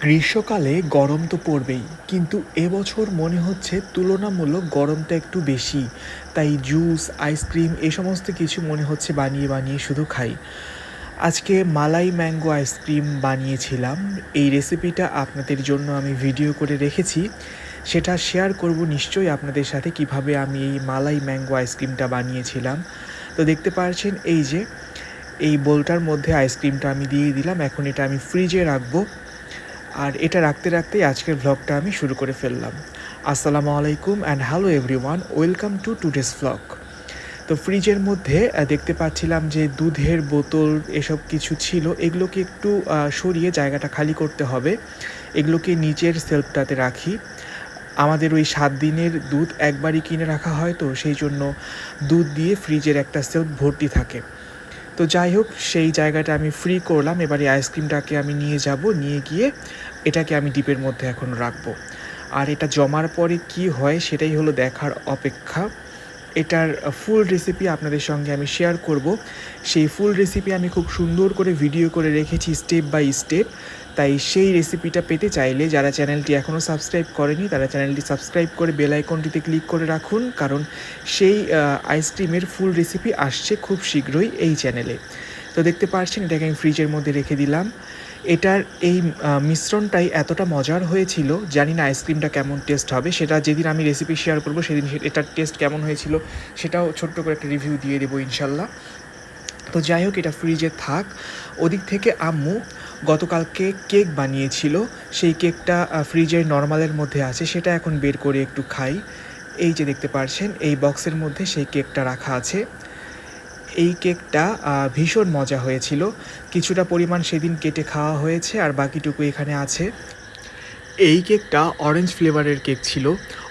গ্রীষ্মকালে গরম তো পড়বেই, কিন্তু এবছর মনে হচ্ছে তুলনামূলক গরমটা একটু বেশি। তাই জুস, আইসক্রিম এ সমস্ত কিছু মনে হচ্ছে বানিয়ে বানিয়ে শুধু খাই। আজকে মালাই ম্যাঙ্গো আইসক্রিম বানিয়েছিলাম। এই রেসিপিটা আপনাদের জন্য আমি ভিডিও করে রেখেছি, সেটা শেয়ার করব নিশ্চয়ই আপনাদের সাথে কিভাবে আমি এই মালাই ম্যাঙ্গো আইসক্রিমটা বানিয়েছিলাম। তো দেখতে পাচ্ছেন এই বোলটার মধ্যে আইসক্রিমটা আমি দিয়ে দিলাম। এখন এটা আমি ফ্রিজে রাখবো, আর এটা রাখতে রাখতেই আজকের ভ্লগটা আমি শুরু করে ফেললাম। আসসালামু আলাইকুম and hello everyone, welcome to today's vlog. তো ফ্রিজের মধ্যে দেখতে পাচ্ছিলাম যে দুধের বোতল এসব কিছু ছিল, এগুলোকে একটু সরিয়ে জায়গাটা খালি করতে হবে। এগুলোকে নিচের সেলফটাতে রাখি। আমাদের ওই 7 দিনের দুধ একবারই কিনে রাখা হয়, তো সেই জন্য দুধ দিয়ে ফ্রিজের একটা সেলফ ভর্তি থাকে। তো যাই হোক, সেই জায়গাটা আমি ফ্রি করলাম। এবার এই আইসক্রিমটাকে আমি নিয়ে গিয়ে এটাকে আমি ডিপের মধ্যে এখন রাখবো। আর এটা জমার পরে কি হয় সেটাই হলো দেখার অপেক্ষা। এটার ফুল রেসিপি আপনাদের সঙ্গে আমি শেয়ার করব। সেই ফুল রেসিপি আমি খুব সুন্দর করে ভিডিও করে রেখেছি স্টেপ বাই স্টেপ। তাই সেই রেসিপিটা পেতে চাইলে যারা চ্যানেলটি এখনও সাবস্ক্রাইব করেনি তারা চ্যানেলটি সাবস্ক্রাইব করে বেল আইকনটিতে ক্লিক করে রাখুন, কারণ সেই আইসক্রিমের ফুল রেসিপি আসছে খুব শীঘ্রই এই চ্যানেলে। তো দেখতে পাচ্ছেন এটাকে আমি ফ্রিজের মধ্যে রেখে দিলাম। এটার এই মিশ্রণটাই এতটা মজার হয়েছিল, জানি না আইসক্রিমটা কেমন টেস্ট হবে, সেটা যেদিন আমি রেসিপি শেয়ার করব সেদিন এটার টেস্ট কেমন হয়েছিল সেটাও ছোট্ট করে একটা রিভিউ দিয়ে দেবো ইনশাল্লাহ। তো যাই হোক, এটা ফ্রিজে থাক। ওদিক থেকে আম্মু গতকালকে কেক বানিয়েছিল, সেই কেকটা ফ্রিজের নর্মালের মধ্যে আছে, সেটা এখন বের করে একটু খাই। এই যে দেখতে পাচ্ছেন এই বক্সের মধ্যে সেই কেকটা রাখা আছে। এই কেকটা ভীষণ মজা হয়েছিল। কিছুটা পরিমাণ সেদিন কেটে খাওয়া হয়েছে আর বাকিটুকু এখানে আছে। এই কেকটা অরেঞ্জ ফ্লেভারের কেক ছিল।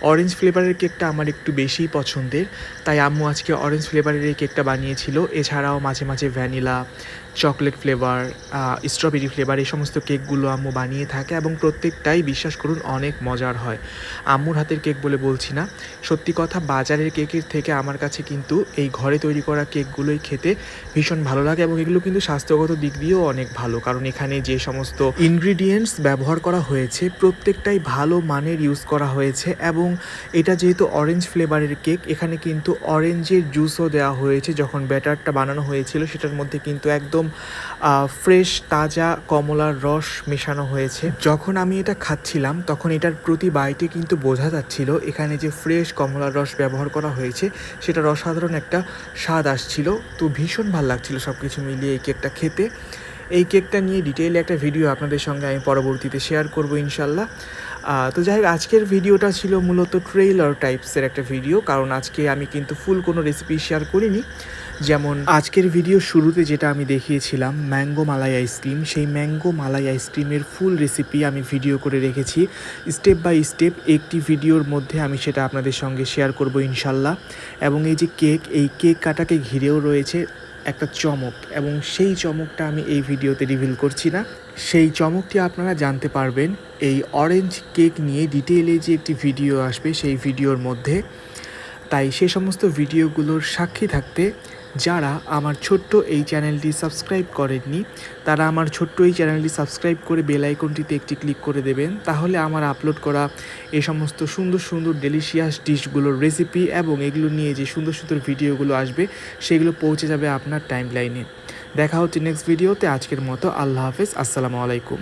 অরেঞ্জ ফ্লেভারের কেকটা আমার একটু বেশিই পছন্দের, তাই আম্মু আজকে অরেঞ্জ ফ্লেভারের এই কেকটা বানিয়েছিল। এছাড়াও মাঝে মাঝে vanilla, chocolate flavour, strawberry flavour এই সমস্ত কেকগুলো আম্মু বানিয়ে থাকে এবং প্রত্যেকটাই বিশ্বাস করুন অনেক মজার হয়। আম্মুর হাতের কেক বলে বলছি না, সত্যি কথা বাজারের কেকের থেকে আমার কাছে কিন্তু এই ঘরে তৈরি করা কেকগুলোই খেতে ভীষণ ভালো লাগে এবং এগুলো কিন্তু স্বাস্থ্যগত দিক দিয়েও অনেক ভালো, কারণ এখানে যে সমস্ত ইনগ্রিডিয়েন্টস ব্যবহার করা হয়েছে প্রত্যেকটাই ভালো মানের ইউজ করা হয়েছে। এবং এটা যেহেতু অরেঞ্জ ফ্লেভারের কেক, এখানে কিন্তু অরেঞ্জের জুসও দেওয়া হয়েছে। যখন ব্যাটারটা বানানো হয়েছিল সেটার মধ্যে কিন্তু একদম ফ্রেশ তাজা কমলার রস মেশানো হয়েছে। যখন আমি এটা খাচ্ছিলাম তখন এটার প্রতি বাইটে কিন্তু বোঝা যাচ্ছিল এখানে যে ফ্রেশ কমলার রস ব্যবহার করা হয়েছে সেটার অসাধারণ একটা স্বাদ আসছিল। তো ভীষণ ভালো লাগছিল সব কিছু মিলিয়ে এই কেকটা খেতে। এই কেকটা নিয়ে ডিটেইলে একটা ভিডিও আপনাদের সঙ্গে আমি পরবর্তীতে শেয়ার করব ইনশাল্লাহ। তো যাই হোক, আজকের ভিডিওটা ছিল মূলত ট্রেইলার টাইপসের একটা ভিডিও, কারণ আজকে আমি কিন্তু ফুল কোনো রেসিপি শেয়ার করিনি। যেমন আজকের ভিডিও শুরুতে যেটা আমি দেখিয়েছিলাম ম্যাঙ্গো মালাই আইসক্রিম, সেই ম্যাঙ্গো মালাই আইসক্রিমের ফুল রেসিপি আমি ভিডিও করে রেখেছি স্টেপ বাই স্টেপ। একটি ভিডিওর মধ্যে আমি সেটা আপনাদের সঙ্গে শেয়ার করব ইনশাল্লাহ। এবং এই যে কেক, এই কেক কাটাকে ঘিরেও রয়েছে একটা চমক, এবং সেই চমকটা আমি এই ভিডিওতে রিভিল করছি না। সেই চমকটি আপনারা জানতে পারবেন এই অরেঞ্জ কেক নিয়ে ডিটেইলে যে একটি ভিডিও আসবে সেই ভিডিওর মধ্যে। তাই সে সমস্ত ভিডিওগুলোর সাক্ষী থাকতে যারা আমার ছোট্ট এই চ্যানেলটি সাবস্ক্রাইব করেননি তারা আমার ছোট্ট এই চ্যানেলটি সাবস্ক্রাইব করে বেল আইকনটিতে একটি ক্লিক করে দেবেন, তাহলে আমার আপলোড করা এই সমস্ত সুন্দর সুন্দর ডেলিশিয়াস ডিশগুলোর রেসিপি এবং এগুলো নিয়ে যে সুন্দর সুন্দর ভিডিওগুলো আসবে সেগুলো পৌঁছে যাবে আপনার টাইমলাইনে। দেখা হচ্ছে নেক্সট ভিডিওতে। আজকের মতো আল্লাহ হাফেজ, আসসালামু আলাইকুম।